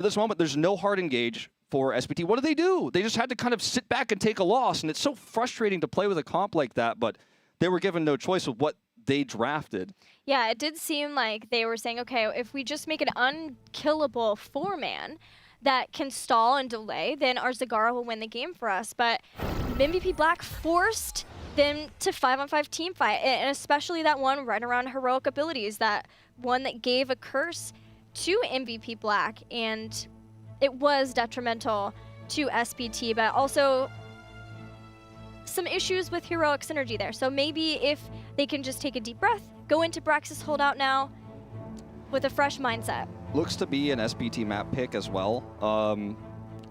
At this moment, there's no hard engage for SPT. What do? They just had to kind of sit back and take a loss, and it's so frustrating to play with a comp like that, but they were given no choice with what they drafted. Yeah, it did seem like they were saying, okay, if we just make an unkillable 4-man that can stall and delay, then our Zagara will win the game for us. But MVP Black forced them to 5-on-5 team fight, and especially that one right around heroic abilities, that one that gave a curse to MVP Black, and it was detrimental to SPT, but also some issues with heroic synergy there. So maybe if they can just take a deep breath, go into Braxis holdout now with a fresh mindset. Looks to be an SPT map pick as well.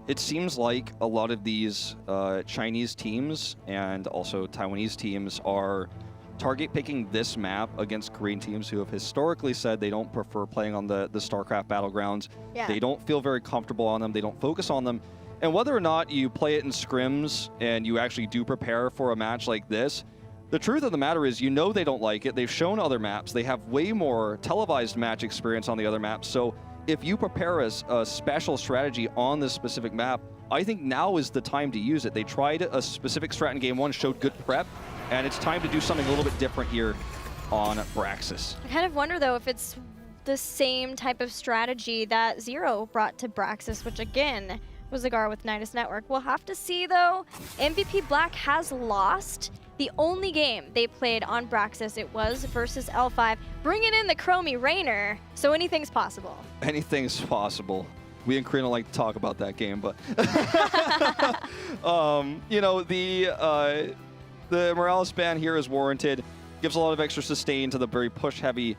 It seems like a lot of these Chinese teams and also Taiwanese teams are target picking this map against Korean teams who have historically said they don't prefer playing on the StarCraft battlegrounds. Yeah. They don't feel very comfortable on them. They don't focus on them. And whether or not you play it in scrims and you actually do prepare for a match like this, the truth of the matter is you know they don't like it. They've shown other maps. They have way more televised match experience on the other maps. So if you prepare a special strategy on this specific map, I think now is the time to use it. They tried a specific strat in game 1, showed good prep, and it's time to do something a little bit different here on Braxis. I kind of wonder, though, if it's the same type of strategy that Zero brought to Braxis, which, again, was Zagara with Nidus Network. We'll have to see, though. MVP Black has lost the only game they played on Braxis. It was versus L5, bringing in the Chromie Rainer, so anything's possible. Anything's possible. We in Korea don't like to talk about that game, but you know, the Morales ban here is warranted. Gives a lot of extra sustain to the very push-heavy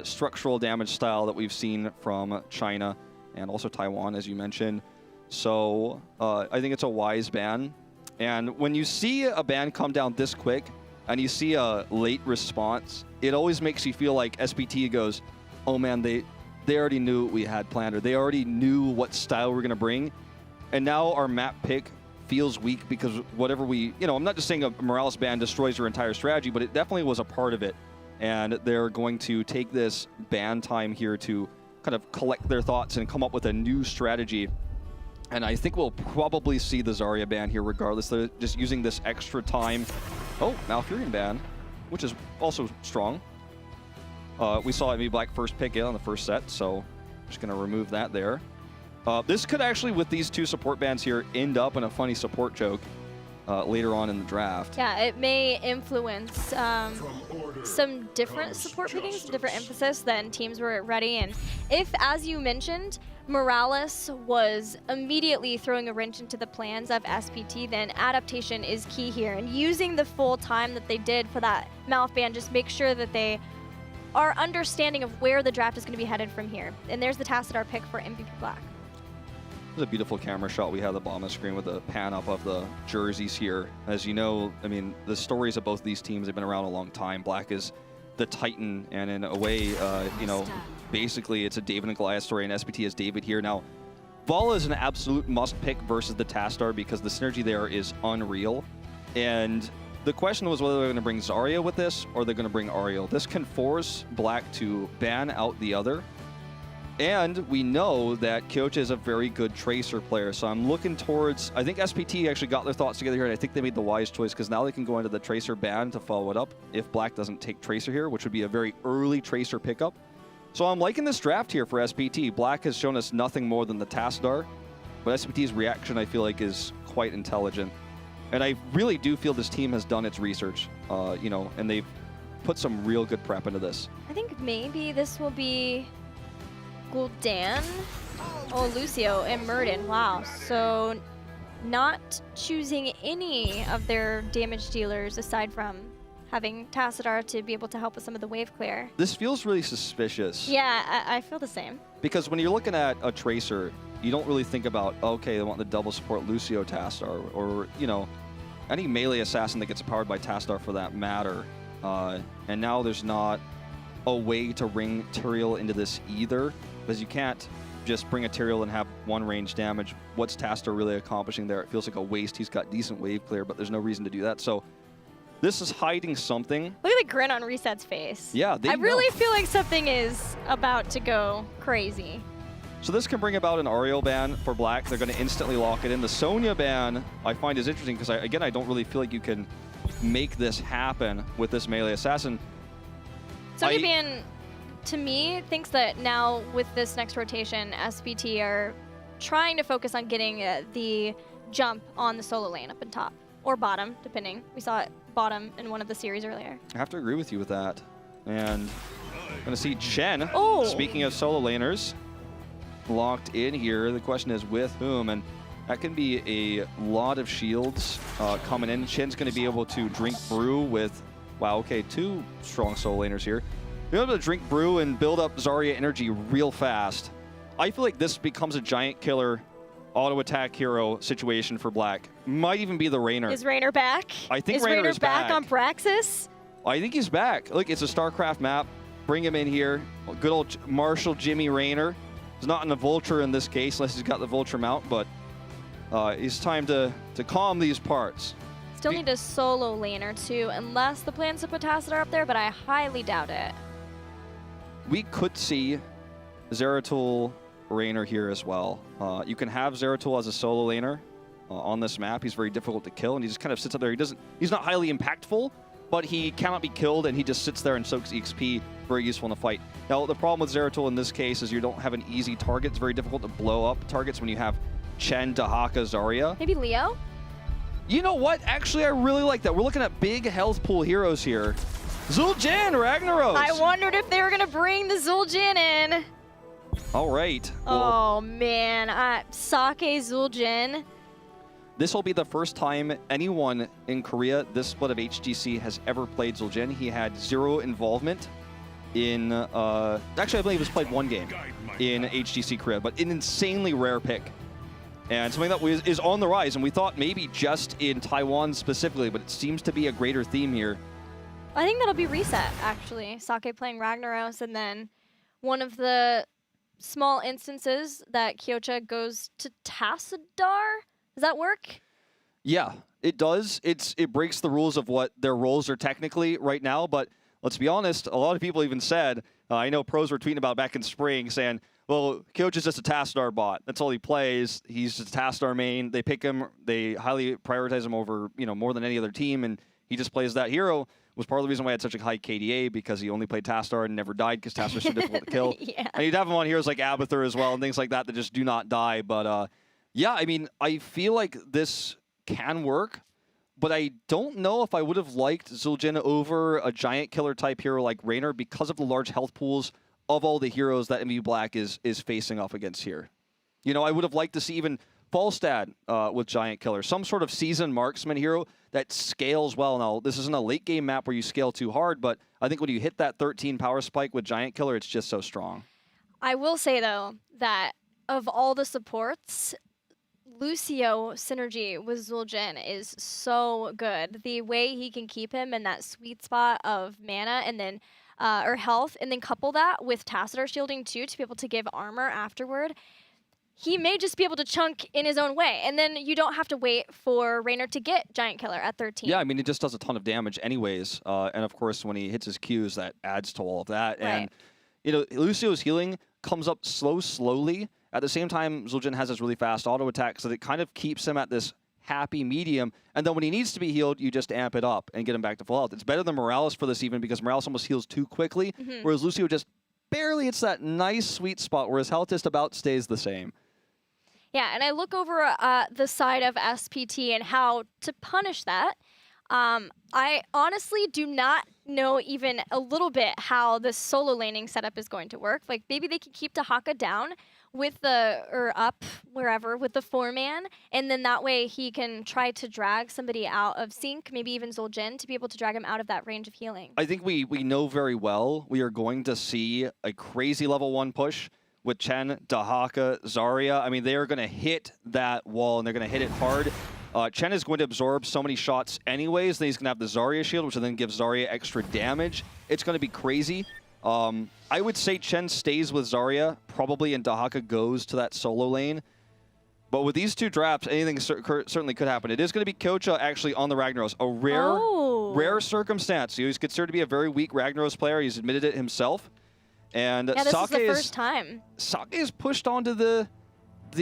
structural damage style that we've seen from China and also Taiwan, as you mentioned. So I think it's a wise ban. And when you see a ban come down this quick and you see a late response, it always makes you feel like SPT goes, oh man, they already knew what we had planned, or they already knew what style we're going to bring. And now our map pick feels weak because whatever we, you know, I'm not just saying a Morales ban destroys your entire strategy, but it definitely was a part of it. And they're going to take this ban time here to kind of collect their thoughts and come up with a new strategy. And I think we'll probably see the Zarya ban here regardless. They're just using this extra time. Oh, Malfurion ban, which is also strong. We saw MVP Black first pick in on the first set, so I'm just going to remove that there. This could actually, with these two support bans here, end up in a funny support joke later on in the draft. Yeah, it may influence some different support pickings, different emphasis than teams were ready. And if, as you mentioned, Morales was immediately throwing a wrench into the plans of SPT, then adaptation is key here. And using the full time that they did for that Malf ban, just make sure that they are understanding of where the draft is going to be headed from here. And there's the Tassadar pick for MVP Black. This is a beautiful camera shot. We have the bottom of the screen with the pan up of the jerseys here. As you know, I mean, the stories of both these teams have been around a long time. Black is the Titan, and in a way, you know, basically it's a David and Goliath story, and SPT is David here. Now, Vala is an absolute must pick versus the Tassadar because the synergy there is unreal. And the question was whether they're going to bring Zarya with this or they're going to bring Ariel. This can force Black to ban out the other. And we know that Kyocha is a very good Tracer player, so I'm looking towards... I think SPT actually got their thoughts together here, and I think they made the wise choice, because now they can go into the Tracer ban to follow it up if Black doesn't take Tracer here, which would be a very early Tracer pickup. So I'm liking this draft here for SPT. Black has shown us nothing more than the Tassadar, but SPT's reaction, I feel like, is quite intelligent. And I really do feel this team has done its research, you know, and they've put some real good prep into this. I think maybe this will be Gul'dan, Lucio, and Murden. Wow. So not choosing any of their damage dealers aside from having Tassadar to be able to help with some of the wave clear. This feels really suspicious. Yeah, I feel the same. Because when you're looking at a Tracer, you don't really think about, okay, they want the double support Lucio Tassadar, or, you know, any melee assassin that gets powered by Tassadar for that matter. And now there's not a way to bring Tyrael into this either, because you can't just bring a Tyrael and have one range damage. What's Tassadar really accomplishing there? It feels like a waste. He's got decent wave clear, but there's no reason to do that. So this is hiding something. Look at the grin on Reset's face. Yeah, I really feel like something is about to go crazy. So this can bring about an Ariel ban for Black. They're going to instantly lock it in. The Sonya ban I find is interesting because, again, I don't really feel like you can make this happen with this melee assassin. Sonya ban, to me, thinks that now with this next rotation, SPT are trying to focus on getting the jump on the solo lane up and top. Or bottom, depending. We saw it bottom in one of the series earlier. I have to agree with you with that. And I'm going to see Chen, speaking of solo laners, locked in here. The question is with whom, and that can be a lot of shields coming in. Chen's going to be able to drink brew with, wow, okay, 2 strong solo laners here. Be able to drink brew and build up Zarya energy real fast. I feel like this becomes a giant killer auto attack hero situation for Black. Might even be the Raynor. Is Raynor back? I think Is Raynor is back on Praxis? I think he's back. Look, it's a StarCraft map. Bring him in here. Good old Marshall Jimmy Raynor. He's not in the Vulture in this case, unless he's got the Vulture mount, but it's time to calm these parts. Still need a solo laner too, unless the plans to put Tassadar up there, but I highly doubt it. We could see Zeratul Raynor here as well. You can have Zeratul as a solo laner on this map. He's very difficult to kill, and he just kind of sits up there. He's not highly impactful, but he cannot be killed, and he just sits there and soaks EXP. Very useful in a fight. Now, the problem with Zeratul in this case is you don't have an easy target. It's very difficult to blow up targets when you have Chen, Dahaka, Zarya. Maybe Leo? You know what? Actually, I really like that. We're looking at big health pool heroes here. Zul'jin, Ragnaros. I wondered if they were going to bring the Zul'jin in. All right. Oh, man. Sake Zul'jin. This will be the first time anyone in Korea, this split of HGC, has ever played Zul'jin. He had 0 involvement in, actually I believe he was played 1 game in HGC Korea, but an insanely rare pick. And something that is on the rise, and we thought maybe just in Taiwan specifically, but it seems to be a greater theme here. I think that'll be reset, actually. Sake playing Ragnaros, and then one of the small instances that Kyocha goes to Tassadar. Does that work? Yeah, it does. It breaks the rules of what their roles are technically right now, but let's be honest, a lot of people even said, I know pros were tweeting about back in spring saying, well, Coach is just a Tassadar bot. That's all he plays. He's just a Tassadar main. They pick him. They highly prioritize him over, more than any other team, and he just plays that hero. Was part of the reason why I had such a high KDA, because he only played Tassadar and never died because Tassadar's so difficult to kill. Yeah. And you'd have him on heroes like Abathur as well and things like that that just do not die. But yeah, I mean, I feel like this can work, but I don't know if I would have liked Zul'jin over a giant killer type hero like Raynor because of the large health pools of all the heroes that MV Black is facing off against here. I would have liked to see even Falstad with giant killer, some sort of seasoned marksman hero that scales well. Now, this isn't a late game map where you scale too hard, but I think when you hit that 13 power spike with giant killer, it's just so strong. I will say, though, that of all the supports, Lucio synergy with Zul'jin is so good. The way he can keep him in that sweet spot of mana and then or health, and then couple that with Tassadar shielding too to be able to give armor afterward. He may just be able to chunk in his own way, and then you don't have to wait for Raynor to get Giant Killer at 13. Yeah, I mean, it just does a ton of damage anyways. And of course, when he hits his Qs, that adds to all of that. Right. And, Lucio's healing comes up slowly. At the same time, Zul'jin has this really fast auto attack, so that kind of keeps him at this happy medium. And then when he needs to be healed, you just amp it up and get him back to full health. It's better than Morales for this even, because Morales almost heals too quickly, whereas Lucio just barely hits that nice sweet spot where his health just about stays the same. Yeah, and I look over the side of SPT and how to punish that. I honestly do not know even a little bit how the solo laning setup is going to work. Like, maybe they can keep Dahaka down with or up, wherever, with the 4-man, and then that way he can try to drag somebody out of sync, maybe even Zul'jin, to be able to drag him out of that range of healing. I think we know very well we are going to see a crazy level 1 push with Chen, Dahaka, Zarya. I mean, they are going to hit that wall, and they're going to hit it hard. Chen is going to absorb so many shots anyways, then he's going to have the Zarya shield, which will then give Zarya extra damage. It's going to be crazy. I would say Chen stays with Zarya, probably, and Dahaka goes to that solo lane. But with these two drafts, anything certainly could happen. It is going to be Kyocha actually on the Ragnaros, a rare circumstance. He's considered to be a very weak Ragnaros player. He's admitted it himself. And yeah, this Sake is the first time. Sake is pushed onto the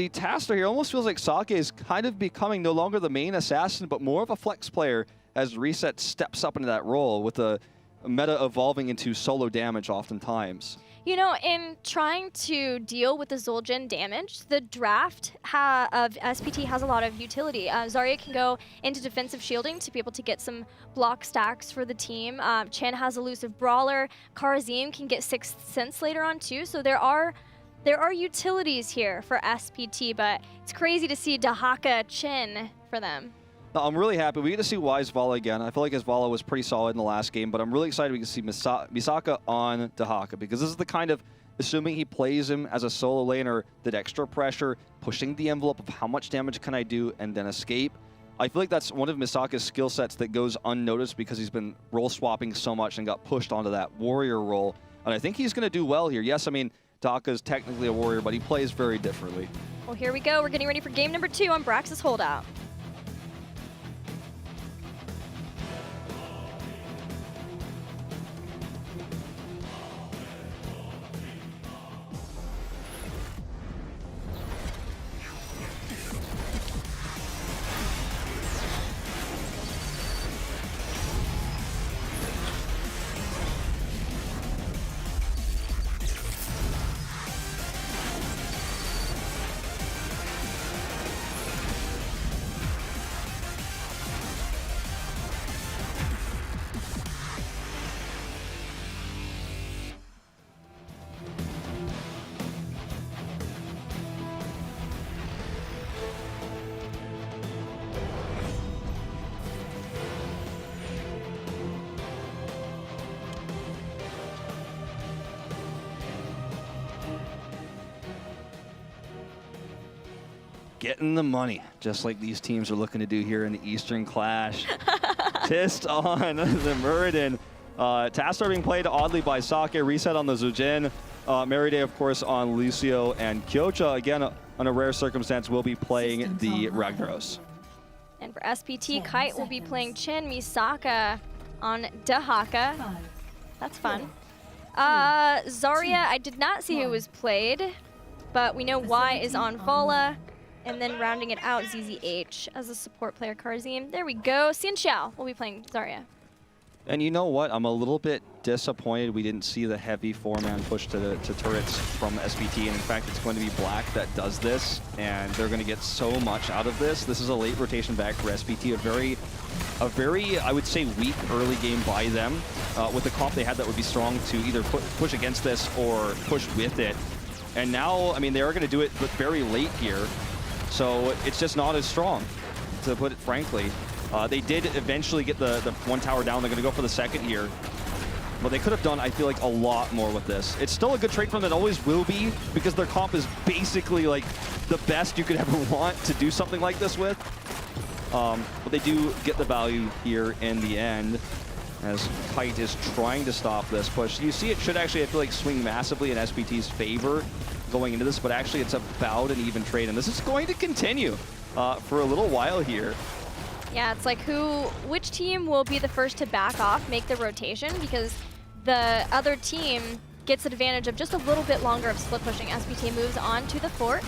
Taster here. Almost feels like Sake is kind of becoming no longer the main assassin, but more of a flex player as Reset steps up into that role with the meta evolving into solo damage oftentimes. You know, in trying to deal with the Zul'jin damage, the draft of SPT has a lot of utility. Zarya can go into defensive shielding to be able to get some block stacks for the team. Chen has elusive brawler. Karazim can get Sixth Sense later on too. So there are utilities here for SPT, but it's crazy to see Dahaka Chen for them. I'm really happy. We get to see Wise Vala again. I feel like his Vala was pretty solid in the last game, but I'm really excited we can see Misaka on Dahaka, because this is the kind of, assuming he plays him as a solo laner, that extra pressure, pushing the envelope of how much damage can I do and then escape. I feel like that's one of Misaka's skill sets that goes unnoticed because he's been role swapping so much and got pushed onto that warrior role. And I think he's going to do well here. Yes, I mean, Dahaka is technically a warrior, but he plays very differently. Well, here we go. We're getting ready for game number 2 on Brax's Holdout. Getting the money, just like these teams are looking to do here in the Eastern Clash. Tist on the Muradin. Tastar being played oddly by Sake, Reset on the Zul'jin. Meride, of course, on Lucio, and Kyocha, again, on a rare circumstance, will be playing the Ragnaros. And for SPT, Kite will be playing Chen, Misaka on Dahaka. That's fun. Zarya, I did not see who was played, but we know Y is on Vala. And then rounding it out, ZZH as a support player, Karazim. There we go. Xin Xiao will be playing Zarya. And you know what? I'm a little bit disappointed we didn't see the heavy 4-man push to turrets from SPT. And in fact, it's going to be Black that does this. And they're going to get so much out of this. This is a late rotation back for SPT. A very, I would say, weak early game by them. With the comp they had that would be strong to either push against this or push with it. And now, I mean, they are going to do it, but very late here. So it's just not as strong, to put it frankly. They did eventually get the one tower down. They're going to go for the second here. But they could have done, I feel like, a lot more with this. It's still a good trade from them. It always will be, because their comp is basically like the best you could ever want to do something like this with. But they do get the value here in the end, as Kite is trying to stop this push. You see it should actually, I feel like, swing massively in SPT's favor going into this, but actually it's about an even trade, and this is going to continue for a little while here. Yeah, it's like which team will be the first to back off, make the rotation, because the other team gets advantage of just a little bit longer of split pushing. SPT moves on to the fort.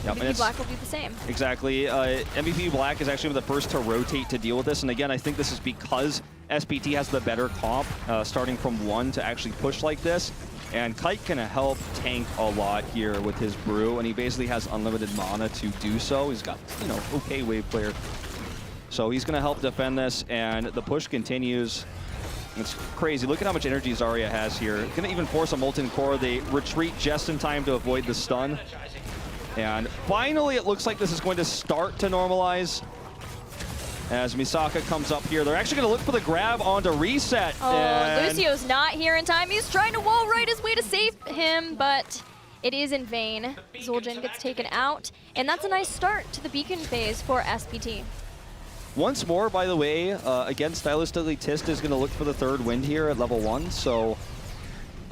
Yep, MVP Black will do the same. Exactly. MVP Black is actually the first to rotate to deal with this, and again, I think this is because SPT has the better comp, starting from 1 to actually push like this. And Kite can help tank a lot here with his brew, and he basically has unlimited mana to do so. He's got, you know, okay wave player. So he's going to help defend this, and the push continues. It's crazy. Look at how much energy Zarya has here. Going to even force a Molten Core. They retreat just in time to avoid the stun. And finally, it looks like this is going to start to normalize. As Misaka comes up here, they're actually going to look for the grab onto Reset. Oh, Lucio's not here in time. He's trying to wall right his way to save him, but it is in vain. Zul'jin gets taken out, and that's a nice start to the beacon phase for SPT. Once more, by the way, again, stylistically, Tist is going to look for the third wind here at level 1, so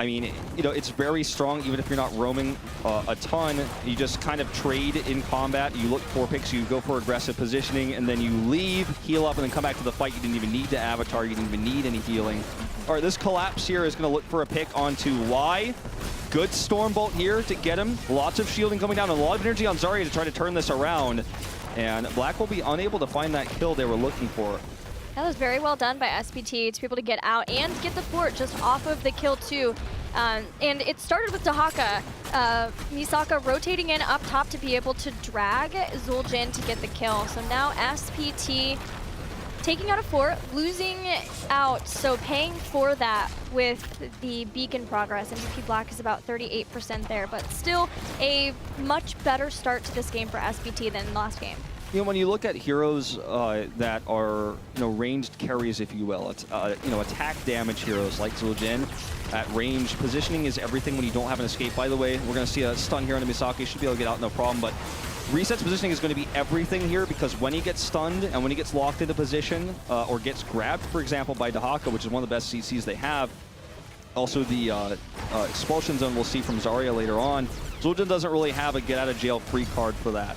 I mean, you know, it's very strong even if you're not roaming a ton. You just kind of trade in combat. You look for picks, you go for aggressive positioning, and then you leave, heal up, and then come back to the fight. You didn't even need to avatar. You didn't even need any healing. All right, this collapse here is going to look for a pick onto Y. Good Stormbolt here to get him. Lots of shielding coming down, and a lot of energy on Zarya to try to turn this around. And Black will be unable to find that kill they were looking for. That was very well done by SPT to be able to get out and get the fort just off of the kill too. And it started with Dahaka. Misaka rotating in up top to be able to drag Zul'jin to get the kill. So now SPT taking out a fort, losing out, so paying for that with the beacon progress. MVP Black is about 38% there, but still a much better start to this game for SPT than last game. You know, when you look at heroes that are, you know, ranged carries, if you will, it's, you know, attack damage heroes like Zul'jin at range. Positioning is everything when you don't have an escape, by the way. We're going to see a stun here on Misaki. Should be able to get out, no problem, but Reset's positioning is going to be everything here, because when he gets stunned and when he gets locked into position or gets grabbed, for example, by Dahaka, which is one of the best CCs they have, also the expulsion zone we'll see from Zarya later on, Zul'jin doesn't really have a get-out-of-jail-free card for that.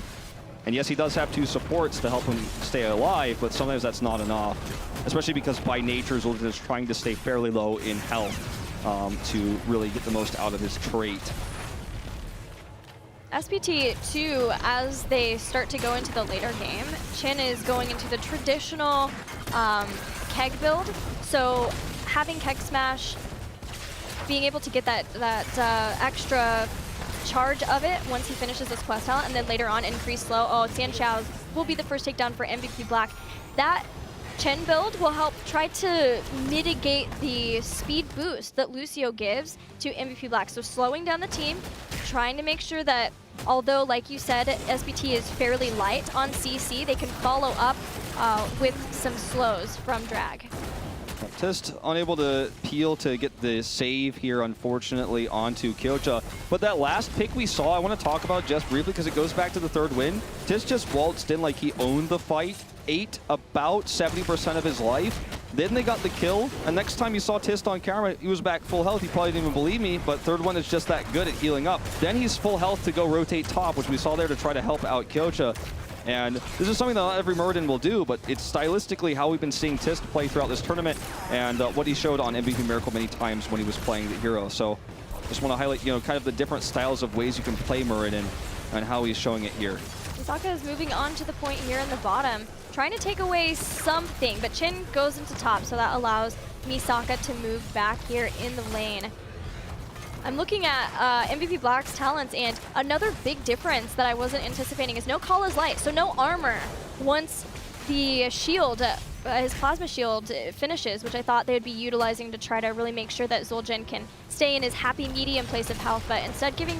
And yes, he does have 2 supports to help him stay alive, but sometimes that's not enough, especially because by nature, Zul'jin is trying to stay fairly low in health to really get the most out of his trait. SPT, too, as they start to go into the later game, Chin is going into the traditional keg build. So having keg smash, being able to get that extra charge of it once he finishes this quest talent, and then later on increase slow. Oh, Xian Xiao will be the first takedown for MVP Black. That Chen build will help try to mitigate the speed boost that Lucio gives to MVP Black. So slowing down the team, trying to make sure that, although, like you said, SPT is fairly light on CC, they can follow up with some slows from drag. Just unable to peel to get the save here, unfortunately, onto Kyocha. But that last pick we saw, I want to talk about just briefly because it goes back to the third win. Tis just waltzed in like he owned the fight, ate about 70% of his life. Then they got the kill, and next time you saw Tist on camera, he was back full health. He probably didn't even believe me, but third one is just that good at healing up. Then he's full health to go rotate top, which we saw there to try to help out Kyocha. And this is something that not every Muradin will do, but it's stylistically how we've been seeing Tist play throughout this tournament, and what he showed on MVP Miracle many times when he was playing the hero. So just want to highlight, you know, kind of the different styles of ways you can play Muradin and how he's showing it here. Misaka is moving on to the point here in the bottom, trying to take away something, but Chin goes into top, so that allows Misaka to move back here in the lane. I'm looking at MVP Black's talents, and another big difference that I wasn't anticipating is no Kala's Light, so no armor once the shield, his plasma shield finishes, which I thought they would be utilizing to try to really make sure that Zul'jin can stay in his happy medium place of health, but instead giving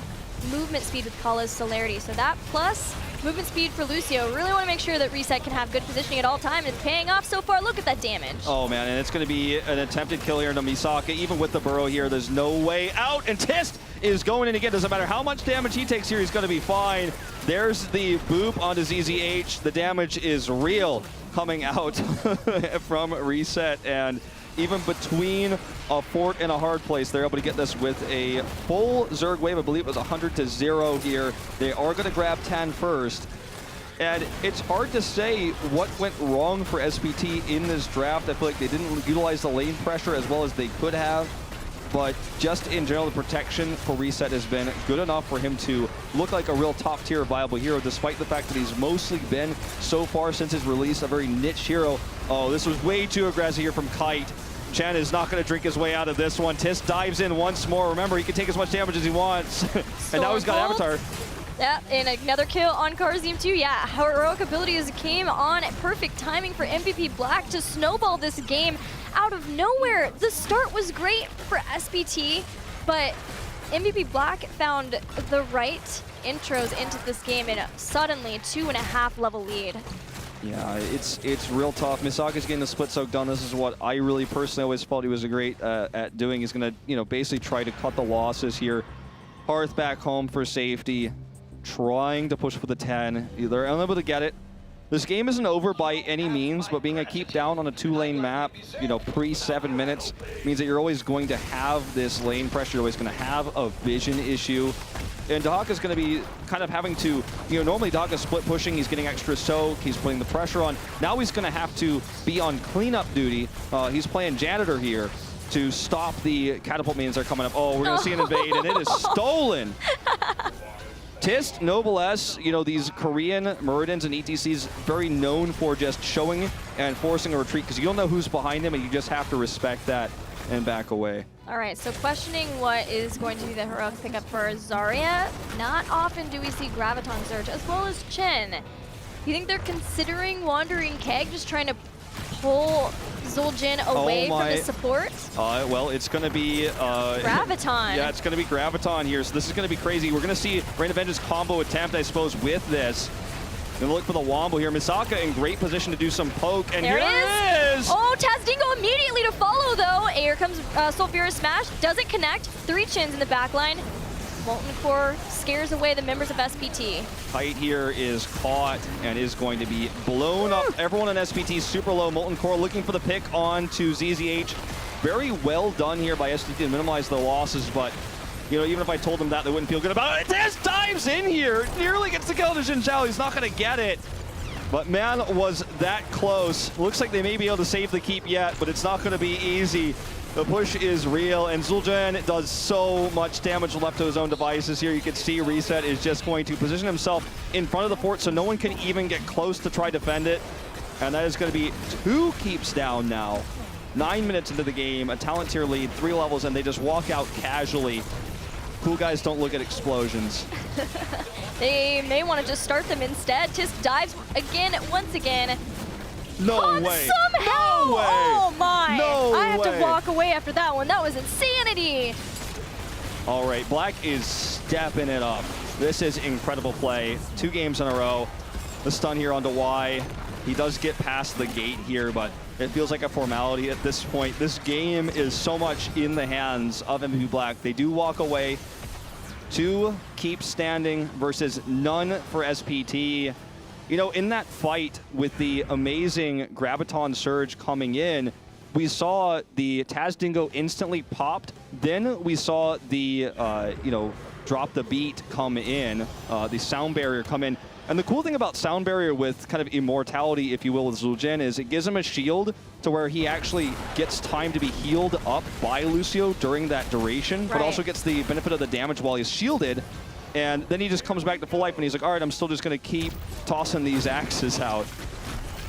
movement speed with Kala's Celerity. So that plus movement speed for Lucio. Really want to make sure that Reset can have good positioning at all times. It's paying off so far. Look at that damage. Oh, man, and it's going to be an attempted kill here into Misaka. Even with the burrow here, there's no way out. And Tist is going in again. Doesn't matter how much damage he takes here, he's going to be fine. There's the boop onto ZZH. The damage is real coming out from Reset. And even between a fort and a hard place, they're able to get this with a full Zerg wave. I believe it was 100-0 here. They are going to grab 10 first. And it's hard to say what went wrong for SPT in this draft. I feel like they didn't utilize the lane pressure as well as they could have. But just in general, the protection for Reset has been good enough for him to look like a real top-tier viable hero, despite the fact that he's mostly been, so far since his release, a very niche hero. Oh, this was way too aggressive here from Kite. Chen is not going to drink his way out of this one. Tist dives in once more. Remember, he can take as much damage as he wants. And now he's got Avatar. Yeah, and another kill on Karzim too. Yeah, heroic abilities came on at perfect timing for MVP Black to snowball this game out of nowhere. The start was great for SPT, but MVP Black found the right intros into this game and suddenly 2.5 level lead. Yeah, it's real tough. Misaka's getting the split soak done. This is what I really personally always felt he was great at doing. He's going to, you know, basically try to cut the losses here. Hearth back home for safety, trying to push for the 10. They're unable to get it. This game isn't over by any means, but being a keep down on a 2-lane map, you know, pre-7 minutes means that you're always going to have this lane pressure. You're always going to have a vision issue. And Dahak is going to be kind of having to, you know, normally Dahak is split pushing. He's getting extra soak. He's putting the pressure on. Now he's going to have to be on cleanup duty. He's playing janitor here to stop the catapult minions that are coming up. Oh, we're going to see an invade, and it is stolen. Tist, Noblesse, you know, these Korean Muradins and ETCs very known for just showing and forcing a retreat because you don't know who's behind them and you just have to respect that and back away. All right, so questioning what is going to be the heroic pickup for Zarya. Not often do we see Graviton Surge as well as Chen. You think they're considering Wandering Keg, just trying to pull Zul'jin away from his support? Well, it's going to be... Graviton. Yeah, it's going to be Graviton here, so this is going to be crazy. We're going to see Rain of Vengeance combo attempt, I suppose, with this. Gonna look for the Wombo here. Misaka in great position to do some poke, and there here it is! Oh, Tazdingo immediately to follow, though. Here comes Sulfurous Smash. Doesn't connect. 3 Chins in the back line. Molten Core scares away the members of SPT. Kite here is caught and is going to be blown up. Everyone in SPT super low. Molten Core looking for the pick on to ZZH. Very well done here by SPT to minimize the losses, but you know, even if I told them that, they wouldn't feel good about it. Test dives in here, nearly gets the kill to Xin Zhao. He's not going to get it. But man, was that close. Looks like they may be able to save the keep yet, but it's not going to be easy. The push is real, and Zul'jin does so much damage left to his own devices here. You can see Reset is just going to position himself in front of the fort so no one can even get close to try to defend it. And that is going to be 2 keeps down now. 9 minutes into the game, a talent tier lead, 3 levels, and they just walk out casually. Cool guys don't look at explosions. They may want to just start them instead. Tisk dives again, once again. No way. Somehow. No way. Oh my. No I have way. to walk away after that one. That was insanity. All right, Black is stepping it up. This is incredible play. 2 games in a row. The stun here onto Y. He does get past the gate here, but it feels like a formality at this point. This game is so much in the hands of MVP Black. They do walk away. 2 keep standing versus none for SPT. You know, in that fight with the amazing Graviton Surge coming in, we saw the Tazdingo instantly popped. Then we saw the, you know, drop the beat come in, the sound barrier come in. And the cool thing about sound barrier with kind of immortality, if you will, with Zul'jin is it gives him a shield to where he actually gets time to be healed up by Lucio during that duration, but also gets the benefit of the damage while he's shielded. And then he just comes back to full life and he's like, all right, I'm still just going to keep tossing these axes out.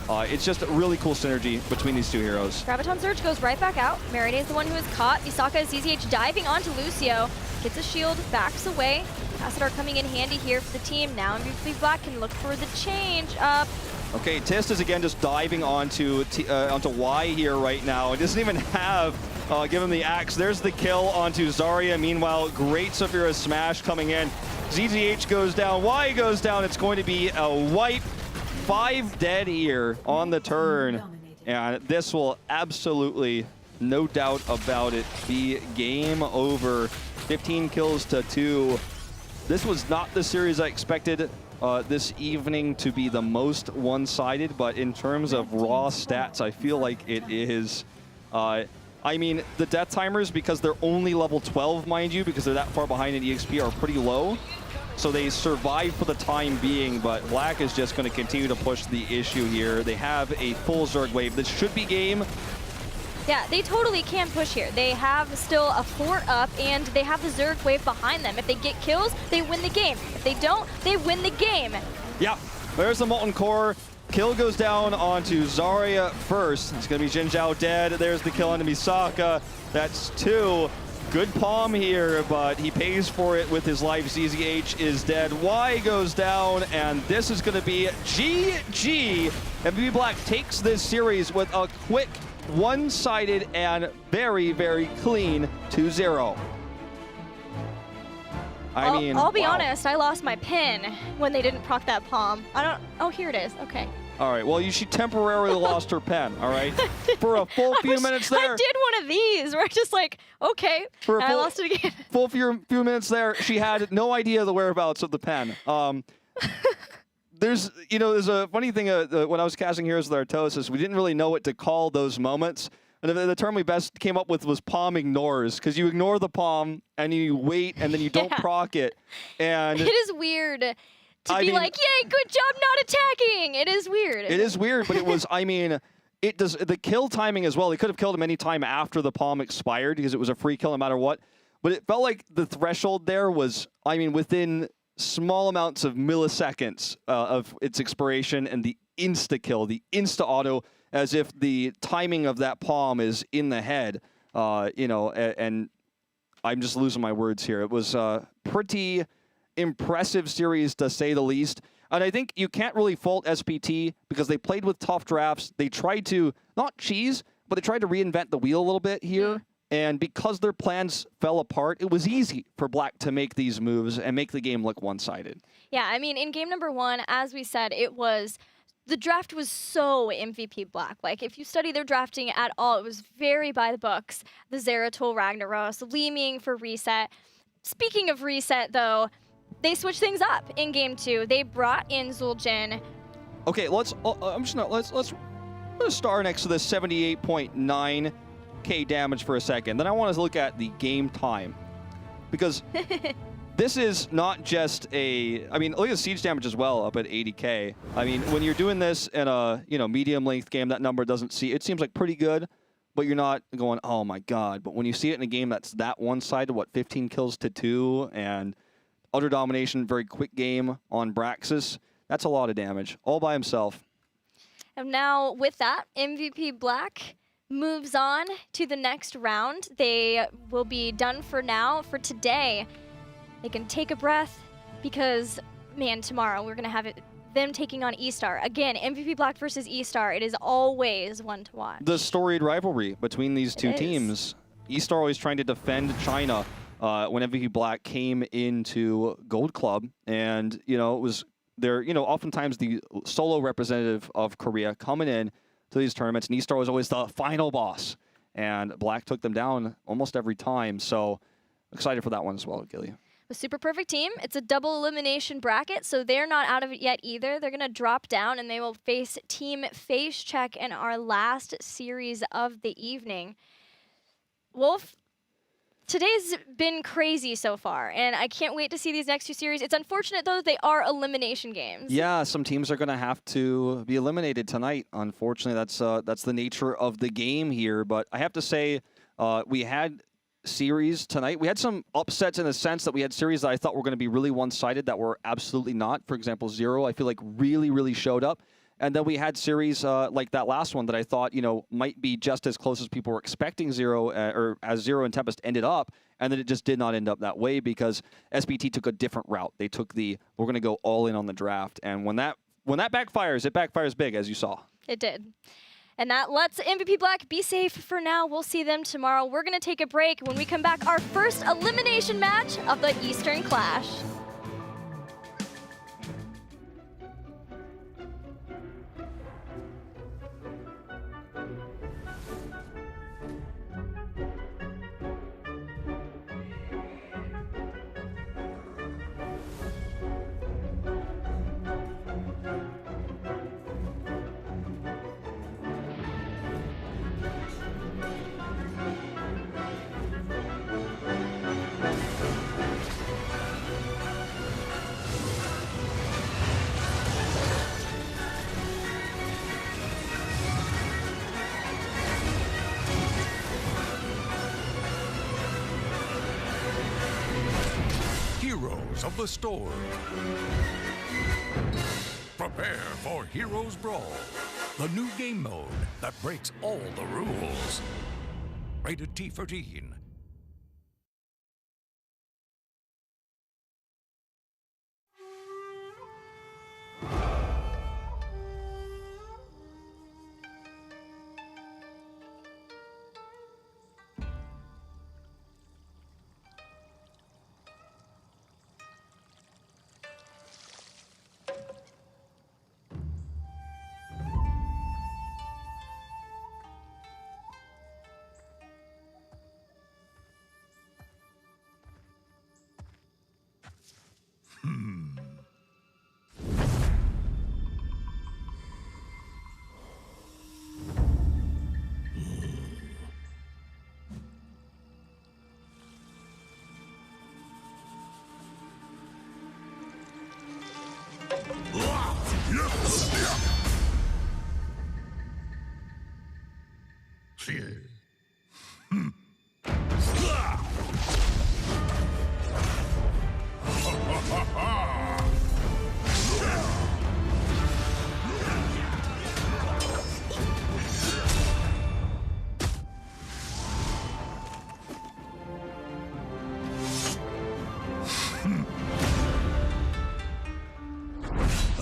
It's just a really cool synergy between these 2 heroes. Graviton Surge goes right back out. Marine is the one who is caught. Misaka and ZZH diving onto Lucio. Gets a shield, backs away. Tassadar coming in handy here for the team. Now MVP Black can look for the change up. Okay, Tist is again just diving onto Y here right now. It doesn't even have, give him the axe. There's the kill onto Zarya. Meanwhile, great Sulfurous Smash coming in. ZZH goes down, Y goes down. It's going to be a wipe. 5 dead here on the turn. And this will absolutely, no doubt about it, be game over. 15 kills to 2. This was not the series I expected this evening to be the most one-sided, but in terms of raw stats, I feel like it is. I mean, the death timers, because they're only level 12, mind you, because they're that far behind in EXP, are pretty low. So they survive for the time being, but Black is just going to continue to push the issue here. They have a full Zerg wave. This should be game. Yeah, they totally can push here. They have still a fort up, and they have the Zerg wave behind them. If they get kills, they win the game. If they don't, they win the game. Yeah, there's the Molten Core. Kill goes down onto Zarya first. It's going to be Xin Zhao dead. There's the kill onto Misaka. That's 2. Good palm here, but he pays for it with his life. ZZH is dead. Y goes down, and this is going to be GG. MVP Black takes this series with a quick, one-sided, and very, very clean 2-0. I'll be honest, I lost my pin when they didn't proc that palm. Oh, here it is. Okay. All right, well, she temporarily lost her pen, all right? For a full few minutes there. I did one of these where I just like, okay, and I lost it again. Full few minutes there, she had no idea the whereabouts of the pen. there's a funny thing when I was casting Heroes with Artosis, we didn't really know what to call those moments. And the term we best came up with was palm ignores, because you ignore the palm and you wait and then you don't proc it. And it is weird to be like, yay, good job not attacking. It is weird. It is weird, but it was, I mean, it does the kill timing as well. They could have killed him any time after the palm expired because it was a free kill no matter what. But it felt like the threshold there was, I mean, within small amounts of milliseconds of its expiration, and the insta-kill, the insta-auto, as if the timing of that palm is in the head, and I'm just losing my words here. It was a pretty impressive series, to say the least. And I think you can't really fault SPT because they played with tough drafts. They tried to, not cheese, but they tried to reinvent the wheel a little bit here. And because their plans fell apart, it was easy for Black to make these moves and make the game look one-sided. Yeah, I mean, in game number 1, as we said, the draft was so MVP Black. Like, if you study their drafting at all, it was very by the books. The Zeratul, Ragnaros, Leeming for reset. Speaking of reset, though, they switched things up in game 2. They brought in Zul'jin. Okay, let's put a star next to the 78.9. Damage for a second. Then I want to look at the game time, because this is not just a, I mean, look at siege damage as well, up at 80k. I mean, when you're doing this in a medium length game, that number it seems like pretty good, but you're not going, oh my god. But when you see it in a game that's that one-sided, 15 kills to 2 and utter domination, very quick game on Braxis, that's a lot of damage all by himself. And now with that, MVP Black moves on to the next round. They will be done for now. For today, they can take a breath because, man, tomorrow we're going to have them taking on E-Star. Again, MVP Black versus E-Star. It is always one to watch. The storied rivalry between these two teams. E-Star always trying to defend China when MVP Black came into Gold Club. And, it was there, oftentimes the solo representative of Korea coming in to these tournaments, and E-Star was always the final boss, and Black took them down almost every time. So excited for that one as well, Gilly. A super perfect team. It's a double elimination bracket, so they're not out of it yet either. They're going to drop down, and they will face Team Face Check in our last series of the evening. Wolf, today's been crazy so far, and I can't wait to see these next 2 series. It's unfortunate, though, they are elimination games. Yeah, some teams are going to have to be eliminated tonight. Unfortunately, that's the nature of the game here. But I have to say, we had series tonight. We had some upsets in the sense that we had series that I thought were going to be really one-sided that were absolutely not. For example, Zero, I feel like really, really showed up. And then we had series like that last one that I thought, might be just as close as people were expecting Zero, or as Zero and Tempest ended up. And then it just did not end up that way because SPT took a different route. They took we're going to go all in on the draft. And when that backfires, it backfires big, as you saw. It did. And that lets MVP Black be safe for now. We'll see them tomorrow. We're going to take a break. When we come back, our first elimination match of the Eastern Clash. Heroes of the Storm. Prepare for Heroes Brawl, the new game mode that breaks all the rules. Rated T for teen.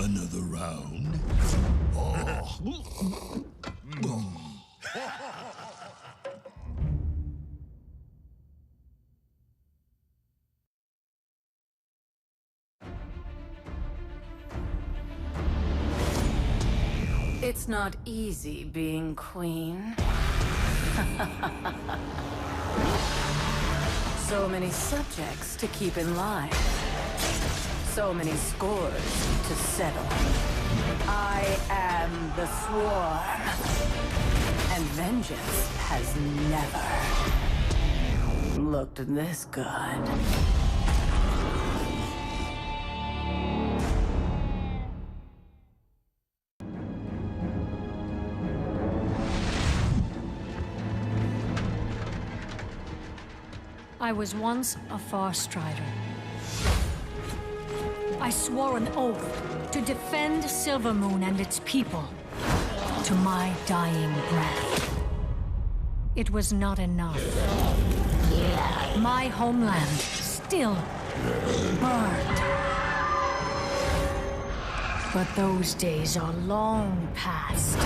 Another round? It's not easy being queen. So many subjects to keep in line. So many scores to settle. I am the Swarm. And vengeance has never looked this good. I was once a far strider. I swore an oath to defend Silvermoon and its people to my dying breath. It was not enough. My homeland still burned. But those days are long past.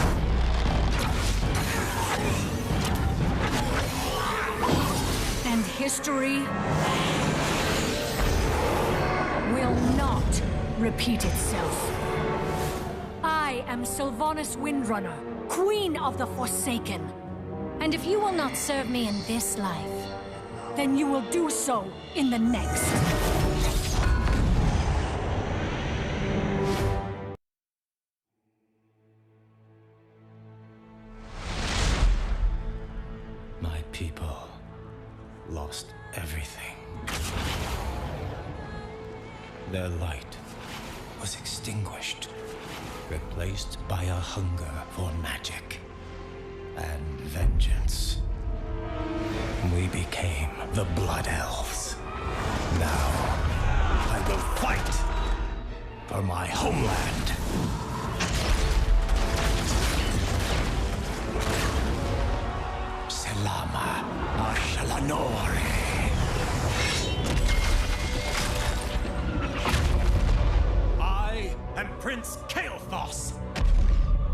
And history will not repeat itself. I am Sylvanas Windrunner, Queen of the Forsaken. And if you will not serve me in this life, then you will do so in the next. My people lost everything. Their light was extinguished, replaced by a hunger for magic and vengeance. We became the Blood Elves. Now, I will fight for my homeland. Selama Ashalanore. I am Prince Kael'thas,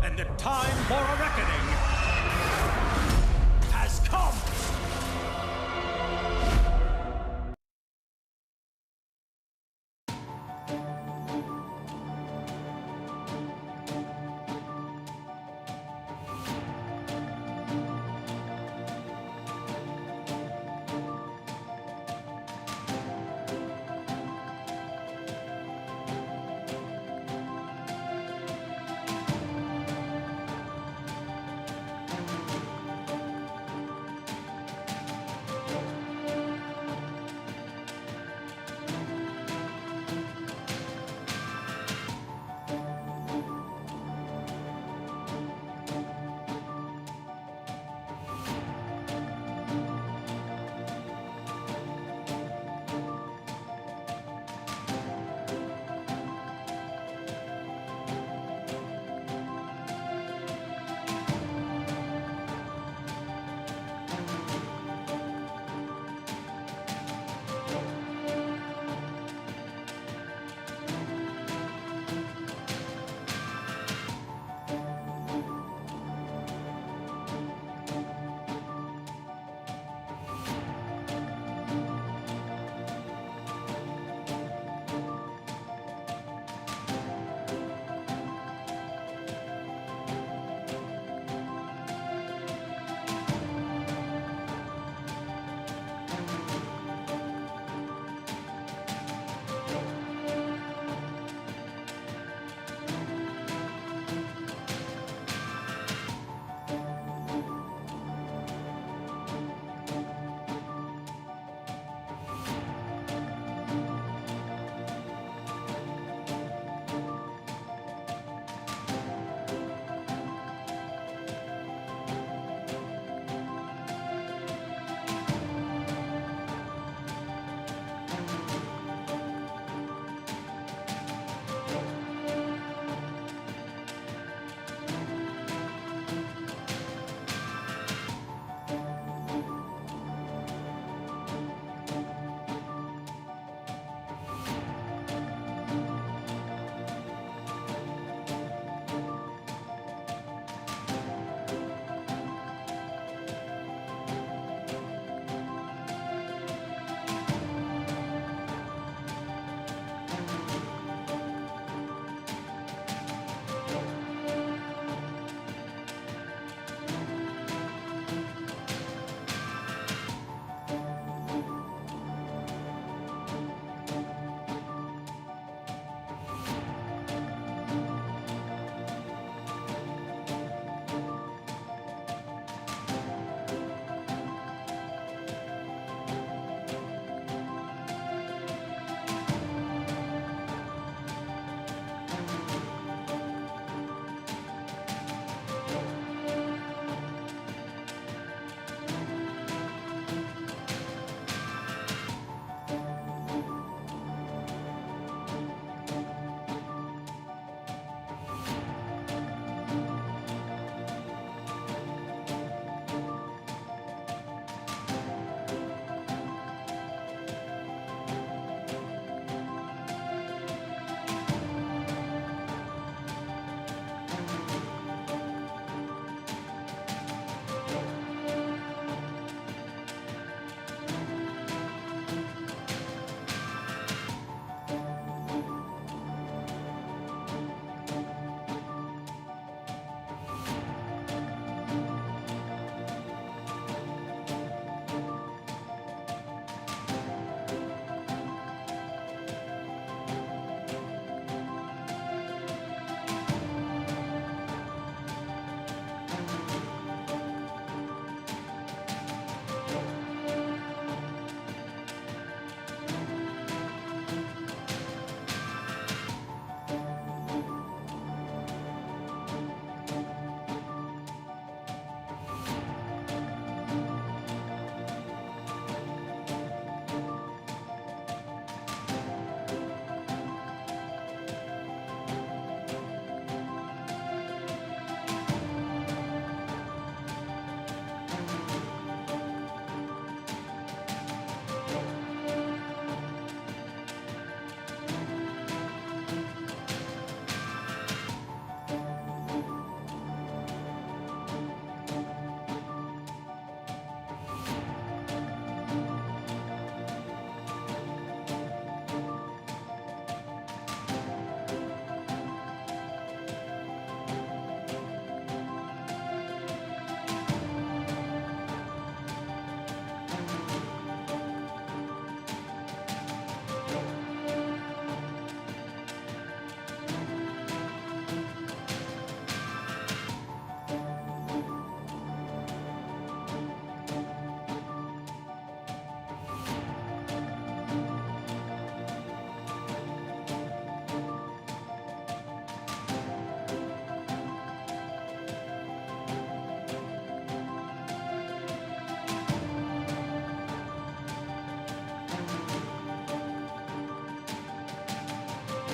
and the time for a reckoning has come!